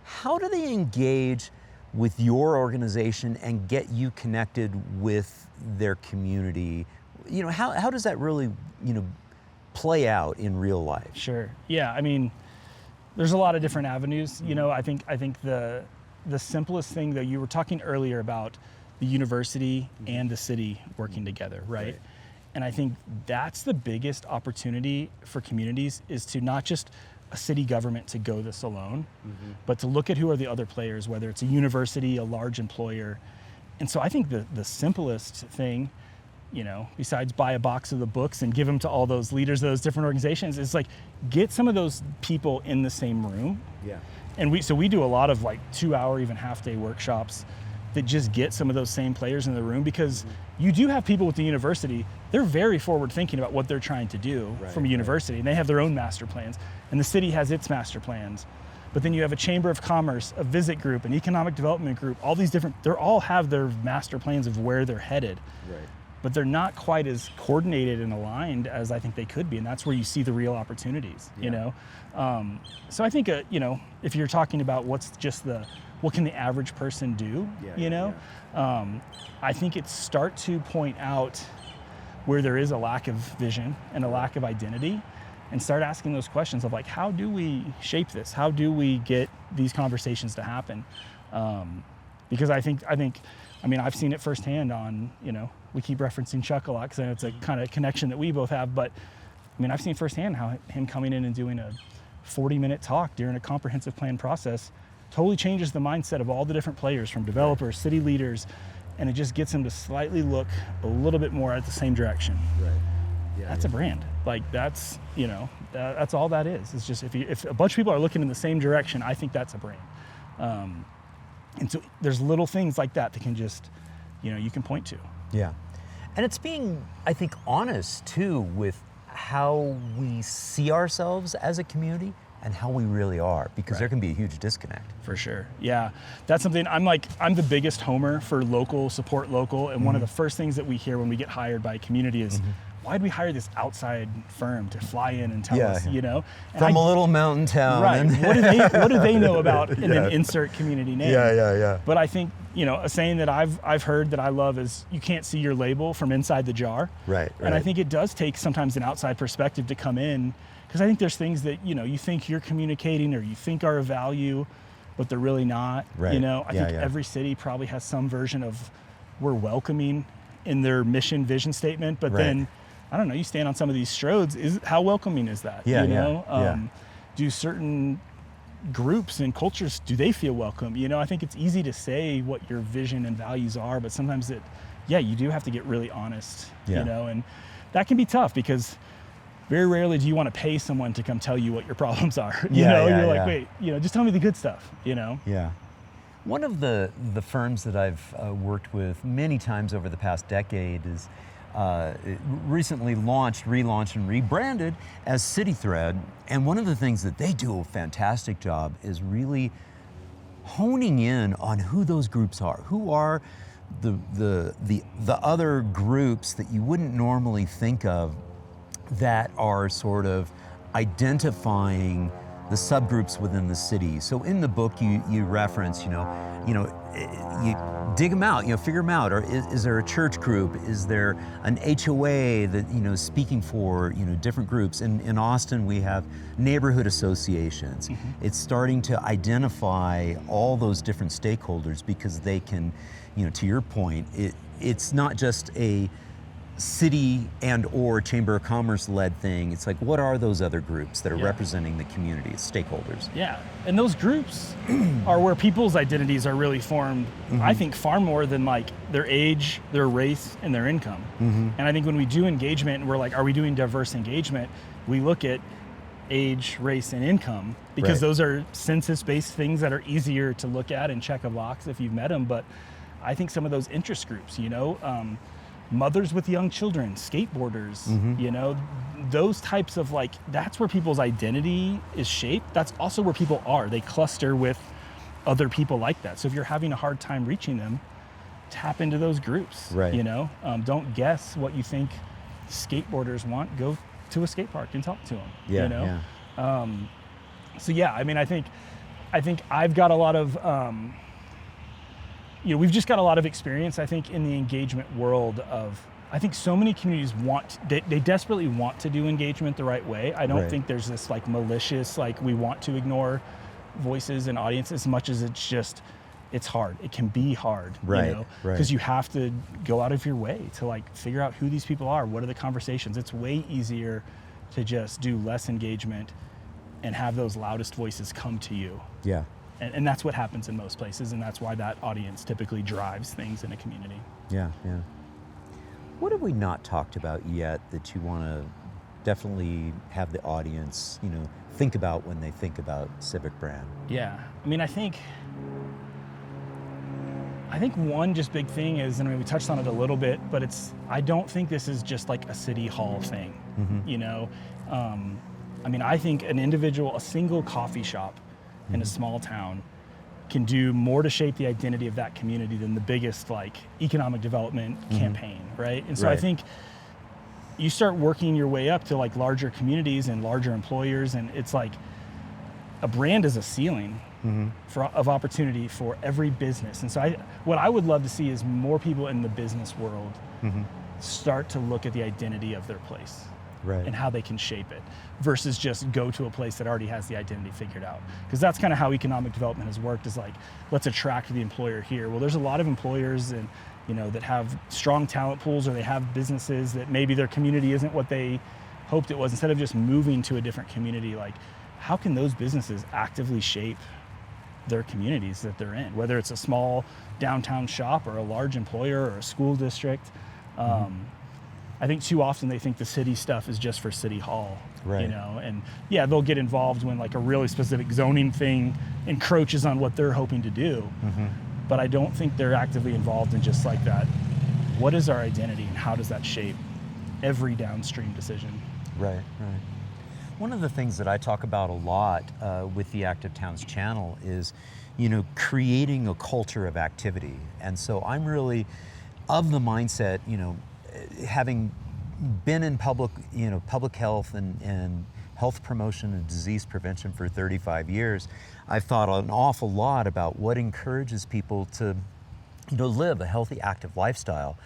How do they engage with your organization and get you connected with their community? How does that really, play out in real life? Sure. Yeah. I mean, there's a lot of different avenues. I think the simplest thing, though, you were talking earlier about the university and the city working together, right? And I think that's the biggest opportunity for communities is to not just a city government to go this alone, but to look at who are the other players, whether it's a university, a large employer. And so I think the simplest thing, besides buy a box of the books and give them to all those leaders of those different organizations, is get some of those people in the same room. And we do a lot of 2-hour, even half-day workshops that just get some of those same players in the room, because you do have people with the university, they're very forward thinking about what they're trying to do from a university, and they have their own master plans, and the city has its master plans. But then you have a chamber of commerce, a visit group, an economic development group, all these different, they all have their master plans of where they're headed. Right. But they're not quite as coordinated and aligned as I think they could be, and that's where you see the real opportunities, you know? So I think, you know, if you're talking about what can the average person do, I think it's start to point out where there is a lack of vision and a lack of identity, and start asking those questions of like, how do we shape this? How do we get these conversations to happen? Because I mean, I've seen it firsthand on, you know, we keep referencing Chuck a lot because I know it's a kind of connection that we both have, but I mean, I've seen firsthand how him coming in and doing a 40-minute talk during a comprehensive plan process totally changes the mindset of all the different players, from developers, city leaders, and it just gets them to slightly look a little bit more at the same direction. Right. Yeah, that's a brand. Like that's, you know, that's all that is. It's just if a bunch of people are looking in the same direction, I think that's a brand. And so there's little things like that can just, you know, you can point to. Yeah. And it's being, I think, honest too with how we see ourselves as a community and how we really are, because there can be a huge disconnect. For sure. Yeah. That's something I'm the biggest homer for local, support local. And one of the first things that we hear when we get hired by a community is, why'd we hire this outside firm to fly in and tell us, you know? And from a little mountain town. Right. What do they know about, and then insert community name. Yeah. But I think, you know, a saying that I've heard that I love is, you can't see your label from inside the jar. Right. And I think it does take sometimes an outside perspective to come in, because I think there's things that, you know, you think you're communicating or you think are of value, but they're really not. Right. You know, I think every city probably has some version of we're welcoming in their mission vision statement, but then I don't know, you stand on some of these stroads, how welcoming is that? Yeah, you know? Do certain groups and cultures, do they feel welcome? You know, I think it's easy to say what your vision and values are, but sometimes you do have to get really honest, you know, and that can be tough, because very rarely do you want to pay someone to come tell you what your problems are. You're like, wait, you know, just tell me the good stuff, you know? Yeah. One of the firms that I've worked with many times over the past decade is recently relaunched and rebranded as CityThread. And one of the things that they do a fantastic job is really honing in on who those groups are. Who are the other groups that you wouldn't normally think of, that are sort of identifying the subgroups within the city. So in the book, you reference, you dig them out, figure them out. Or is there a church group? Is there an HOA that, speaking for, different groups? In Austin, we have neighborhood associations. Mm-hmm. It's starting to identify all those different stakeholders, because they can, to your point, it's not just a city and or chamber of commerce led thing. It's like, what are those other groups that are representing the community, stakeholders? Yeah, and those groups are where people's identities are really formed, I think, far more than like their age, their race, and their income. And I think when we do engagement, and we're like, are we doing diverse engagement? We look at age, race, and income, because those are census-based things that are easier to look at and check a box if you've met them. But I think some of those interest groups, mothers with young children, skateboarders, those types of that's where people's identity is shaped. That's also where people are. They cluster with other people like that. So if you're having a hard time reaching them, tap into those groups, don't guess what you think skateboarders want. Go to a skate park and talk to them, I think I've got a lot of, we've just got a lot of experience, I think, in the engagement world of, I think so many communities they desperately want to do engagement the right way. I don't think there's this malicious, we want to ignore voices and audiences, as much as it's hard. It can be hard, because you have to go out of your way to figure out who these people are, what are the conversations. It's way easier to just do less engagement and have those loudest voices come to you. Yeah. And that's what happens in most places, and that's why that audience typically drives things in a community. Yeah. What have we not talked about yet that you want to definitely have the audience, think about when they think about Civic Brand? Yeah, I think I think one just big thing is, and I mean, we touched on it a little bit, but I don't think this is just like a city hall thing, you know? I mean, I think a single coffee shop in a small town can do more to shape the identity of that community than the biggest like economic development campaign, right? And so I think you start working your way up to like larger communities and larger employers, and it's like a brand is a ceiling of opportunity for every business. And so what I would love to see is more people in the business world start to look at the identity of their place and how they can shape it, versus just go to a place that already has the identity figured out. Because that's kind of how economic development has worked, is like, let's attract the employer here. Well, there's a lot of employers and that have strong talent pools, or they have businesses that maybe their community isn't what they hoped it was. Instead of just moving to a different community, like, how can those businesses actively shape their communities that they're in, whether it's a small downtown shop or a large employer or a school district? I think too often they think the city stuff is just for City Hall, and yeah, they'll get involved when like a really specific zoning thing encroaches on what they're hoping to do. But I don't think they're actively involved in just like that. What is our identity and how does that shape every downstream decision? Right. One of the things that I talk about a lot with the Active Towns channel is, creating a culture of activity. And so I'm really of the mindset, having been in public health and health promotion and disease prevention for 35 years, I've thought an awful lot about what encourages people to, live a healthy, active lifestyle.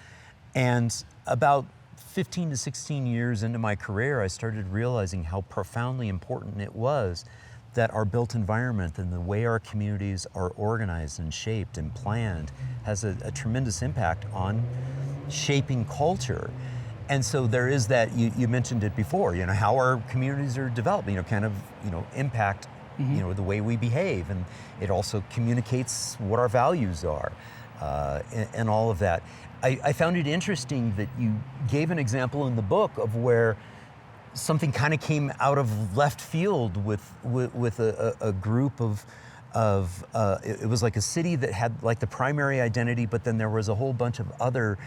And about 15 to 16 years into my career, I started realizing how profoundly important it was that our built environment and the way our communities are organized and shaped and planned has a tremendous impact on shaping culture. And so there is that, you mentioned it before, how our communities are developed, impact, the way we behave. And it also communicates what our values are and all of that. I found it interesting that you gave an example in the book of where something kind of came out of left field with a group of it was like a city that had like the primary identity, but then there was a whole bunch of other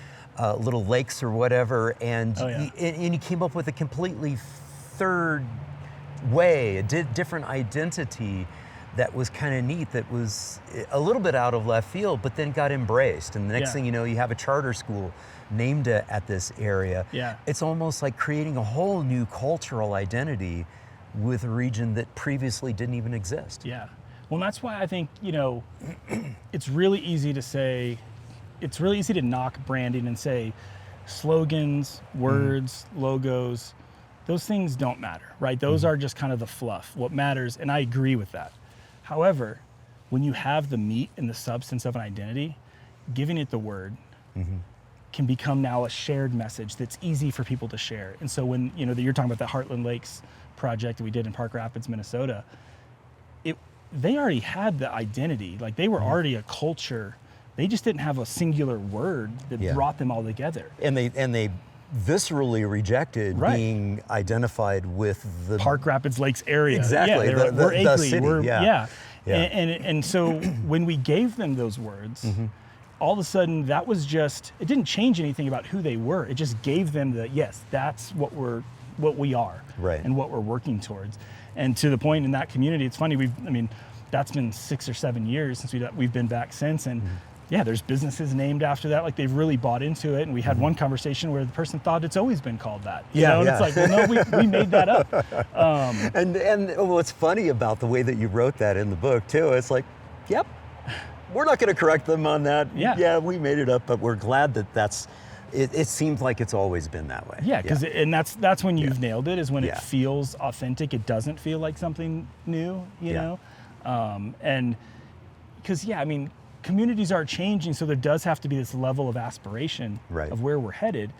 little lakes or whatever, and you came up with a completely third way, a different identity that was kind of neat, that was a little bit out of left field, but then got embraced. And the next thing you know, you have a charter school named at this area. It's almost like creating a whole new cultural identity with a region that previously didn't even exist. Well, that's why I think, it's really easy to knock branding and say slogans, words, logos, those things don't matter, right? Those are just kind of the fluff. What matters, and I agree with that. However, when you have the meat and the substance of an identity, giving it the word can become now a shared message that's easy for people to share. And so when, you're talking about the Heartland Lakes project that we did in Park Rapids, Minnesota, they already had the identity, like they were already a culture. They just didn't have a singular word that brought them all together. And they viscerally rejected being identified with the Park Rapids Lakes area. Exactly, we're the city. And so when we gave them those words, all of a sudden that was just, it didn't change anything about who they were. It just gave them that's what we are, and what we're working towards. And to the point in that community, it's funny, that's been 6 or 7 years since we've been back since, and there's businesses named after that. Like they've really bought into it. And we had one conversation where the person thought it's always been called that. And it's like, well, no, we made that up. And what's funny about the way that you wrote that in the book too, it's like, yep, we're not going to correct them on that. Yeah, we made it up, but we're glad that it seems like it's always been that way. And that's when you've nailed it, is when it feels authentic. It doesn't feel like something new, you know? And because, communities are changing, so there does have to be this level of aspiration of where we're headed,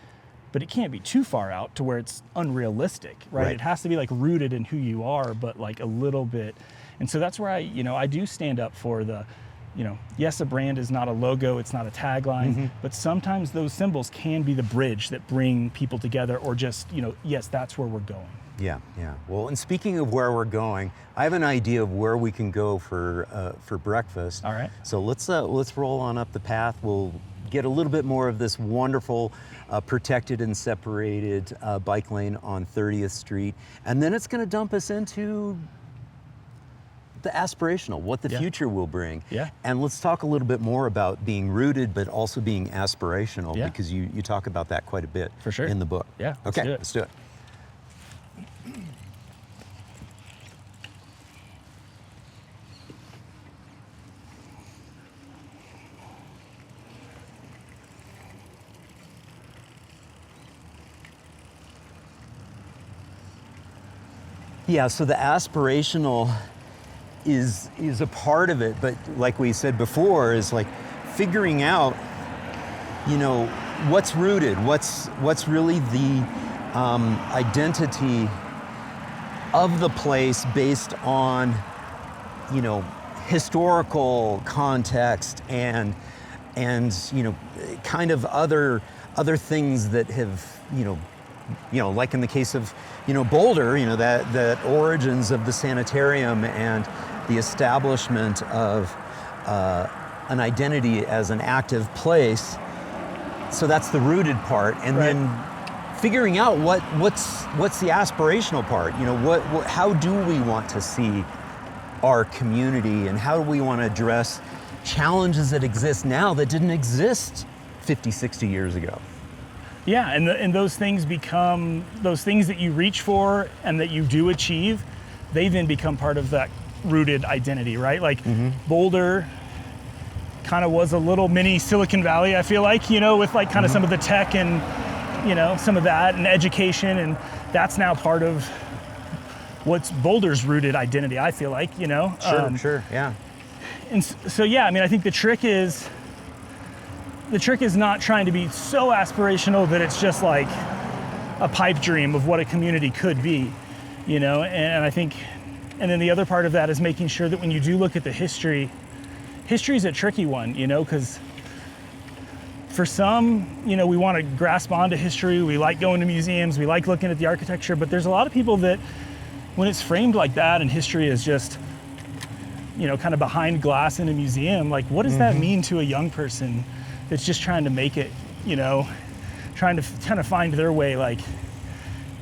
but it can't be too far out to where it's unrealistic, right? It has to be like rooted in who you are, but like a little bit. And so that's where I do stand up for yes, a brand is not a logo, it's not a tagline, but sometimes those symbols can be the bridge that bring people together, or just, yes, that's where we're going. Yeah, yeah. Well, and speaking of where we're going, I have an idea of where we can go for breakfast. All right. So let's roll on up the path. We'll get a little bit more of this wonderful protected and separated bike lane on 30th Street, and then it's going to dump us into the aspirational, what the future will bring. Yeah. And let's talk a little bit more about being rooted, but also being aspirational, because you talk about that quite a bit For sure. in the book. Yeah. Okay, do it. let's do it. Yeah, so the aspirational is a part of it, but like we said before, is like figuring out, what's rooted, what's really the identity of the place based on, historical context and kind of other things that have, like in the case of, Boulder, that origins of the sanitarium and the establishment of an identity as an active place. So that's the rooted part, and then figuring out what's the aspirational part. How do we want to see our community, and how do we want to address challenges that exist now that didn't exist 50, 60 years ago? Yeah, and those things become, those things that you reach for and that you do achieve, they then become part of that rooted identity, right? Like Boulder kind of was a little mini Silicon Valley, I feel like, with like kind of some of the tech and, some of that and education, and that's now part of what's Boulder's rooted identity, I feel like, Sure, yeah. And so, yeah, I think the trick is not trying to be so aspirational that it's just like a pipe dream of what a community could be, and I think, and then the other part of that is making sure that when you do look at the history is a tricky one, because for some, we want to grasp onto history, we like going to museums, we like looking at the architecture, but there's a lot of people that when it's framed like that and history is just, kind of behind glass in a museum, like what does that mean to a young person that's just trying to make it, trying to kind of find their way? Like,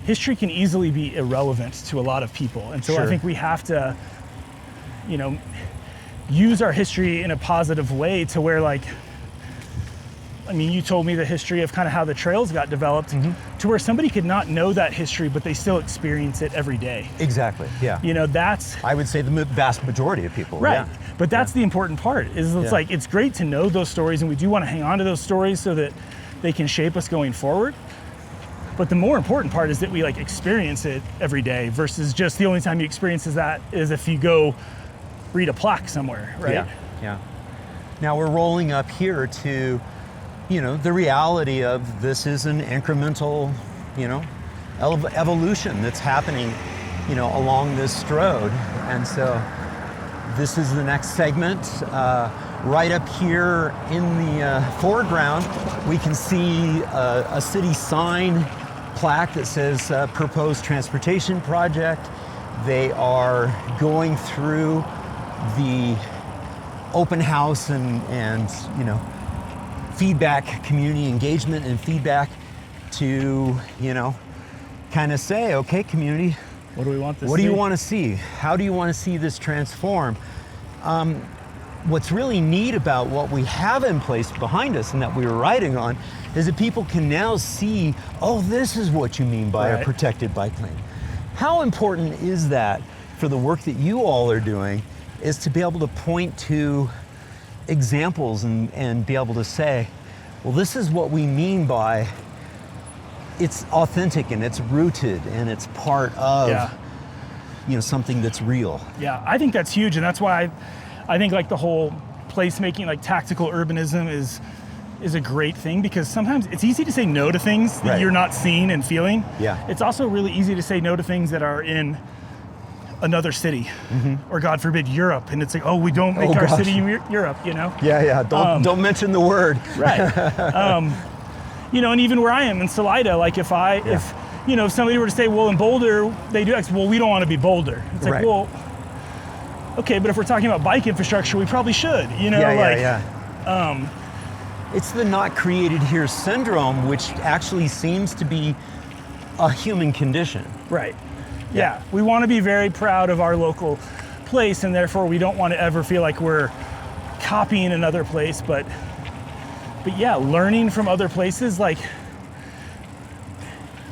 history can easily be irrelevant to a lot of people. And so I think we have to, use our history in a positive way to where, like, you told me the history of kind of how the trails got developed to where somebody could not know that history, but they still experience it every day. Exactly, yeah. That's... I would say the vast majority of people, right. Yeah. But that's the important part, is it's like, it's great to know those stories, and we do want to hang on to those stories so that they can shape us going forward. But the more important part is that we like experience it every day, versus just the only time you experience that is if you go read a plaque somewhere, right? Yeah. Now we're rolling up here to, the reality of this is an incremental, evolution that's happening, along this road. And so this is the next segment. Right up here in the foreground, we can see a city sign plaque that says proposed transportation project. They are going through the open house and feedback, community engagement and feedback to, kind of say, okay, community, what do we want to see? What do you want to see? How do you want to see this transform? What's really neat about what we have in place behind us and that we were riding on is that people can now see, oh, this is what you mean by a protected bike lane. How important is that for the work that you all are doing, is to be able to point to examples and be able to say, well, this is what we mean by it's authentic and it's rooted and it's part of something that's real. Yeah, I think that's huge, and that's why I think like the whole placemaking, like tactical urbanism is a great thing, because sometimes it's easy to say no to things that you're not seeing and feeling. Yeah. It's also really easy to say no to things that are in another city, or God forbid Europe, and it's like, oh, we don't make our city Europe, you know? Yeah, don't mention the word. Right. You know, and even where I am in Salida, like if somebody were to say, well, in Boulder, they do X, well, we don't want to be Boulder. It's like, well, okay, but if we're talking about bike infrastructure, we probably should, you know? It's the not created here syndrome, which actually seems to be a human condition. Right. Yeah. We want to be very proud of our local place, and therefore we don't want to ever feel like we're copying another place, but yeah, learning from other places. Like,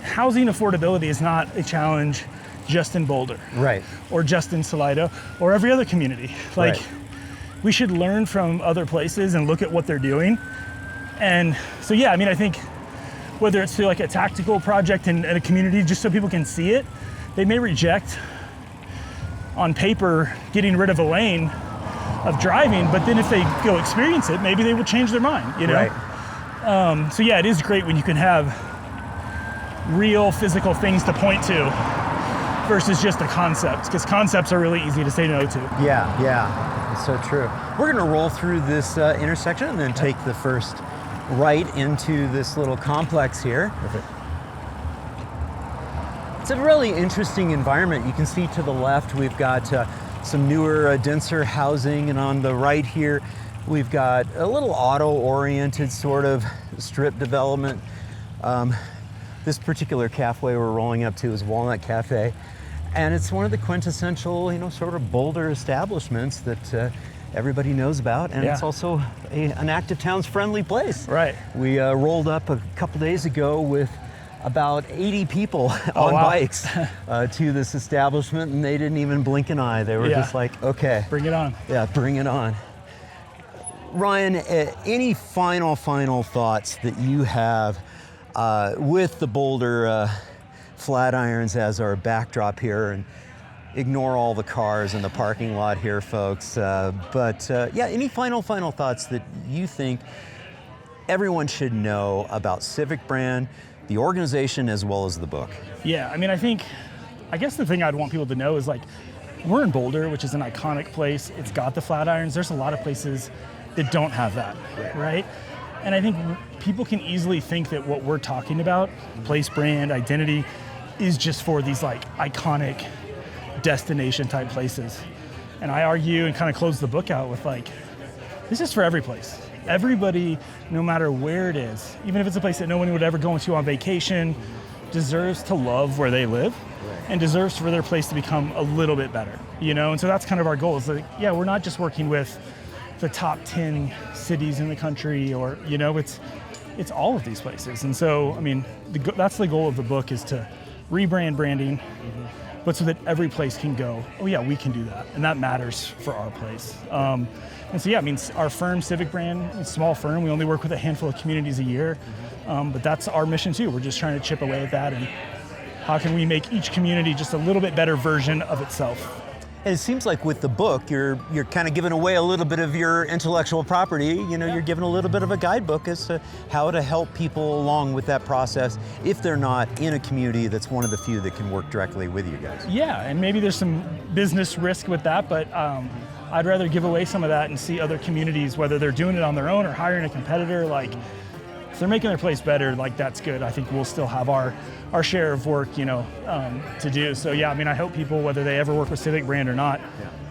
housing affordability is not a challenge just in Boulder, right, or just in Salida, or every other community. Like, we should learn from other places and look at what they're doing. And so, yeah, I mean, I think whether it's through like a tactical project in a community, just so people can see it, they may reject on paper getting rid of a lane of driving, but then if they go experience it, maybe they will change their mind, you know? Right. So yeah, it is great when you can have real physical things to point to versus just a concept, because concepts are really easy to say no to. Yeah, it's so true. We're gonna roll through this intersection and then take the first right into this little complex here. Perfect. It's a really interesting environment. You can see to the left, we've got some newer, denser housing, and on the right here, we've got a little auto-oriented sort of strip development. This particular cafe we're rolling up to is Walnut Cafe, and it's one of the quintessential, you know, sort of Boulder establishments that everybody knows about, and it's also an Active Towns friendly place. Right. We rolled up a couple days ago with about 80 people on bikes to this establishment, and they didn't even blink an eye. They were just like, okay. Bring it on. Yeah, bring it on. Ryan, any final thoughts that you have with the Boulder Flatirons as our backdrop here? And ignore all the cars in the parking lot here, folks. Yeah, any final thoughts that you think everyone should know about CivicBrand, the organization, as well as the book? Yeah, I mean, I guess the thing I'd want people to know is, like, we're in Boulder, which is an iconic place. It's got the Flatirons. There's a lot of places that don't have that, right? And I think people can easily think that what we're talking about, place, brand, identity, is just for these like iconic destination type places. And I argue and kind of close the book out with, like, this is for every place. Everybody, no matter where it is, even if it's a place that no one would ever go into on vacation, deserves to love where they live and deserves for their place to become a little bit better, you know? And so that's kind of our goal, is like, yeah, we're not just working with the top 10 cities in the country, or, you know, it's all of these places. And so, I mean, that's the goal of the book, is to rebrand branding, but so that every place can go, oh yeah, we can do that. And that matters for our place. And so yeah, I mean, our firm, CivicBrand, it's a small firm. We only work with a handful of communities a year, but that's our mission too. We're just trying to chip away at that, and how can we make each community just a little bit better version of itself. And it seems like with the book, you're kind of giving away a little bit of your intellectual property. You know, you're giving a little bit of a guidebook as to how to help people along with that process if they're not in a community that's one of the few that can work directly with you guys. Yeah, and maybe there's some business risk with that, but I'd rather give away some of that and see other communities, whether they're doing it on their own or hiring a competitor, like, if they're making their place better, like, that's good. I think we'll still have our share of work, you know, to do. So yeah, I mean, I hope people, whether they ever work with CivicBrand or not,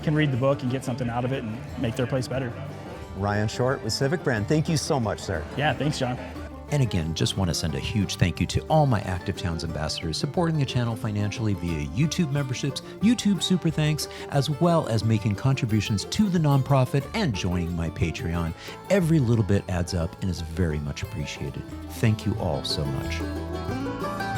can read the book and get something out of it and make their place better. Ryan Short with CivicBrand. Thank you so much, sir. Yeah, thanks, John. And again, just want to send a huge thank you to all my Active Towns ambassadors supporting the channel financially via YouTube memberships, YouTube super thanks, as well as making contributions to the nonprofit and joining my Patreon. Every little bit adds up and is very much appreciated. Thank you all so much.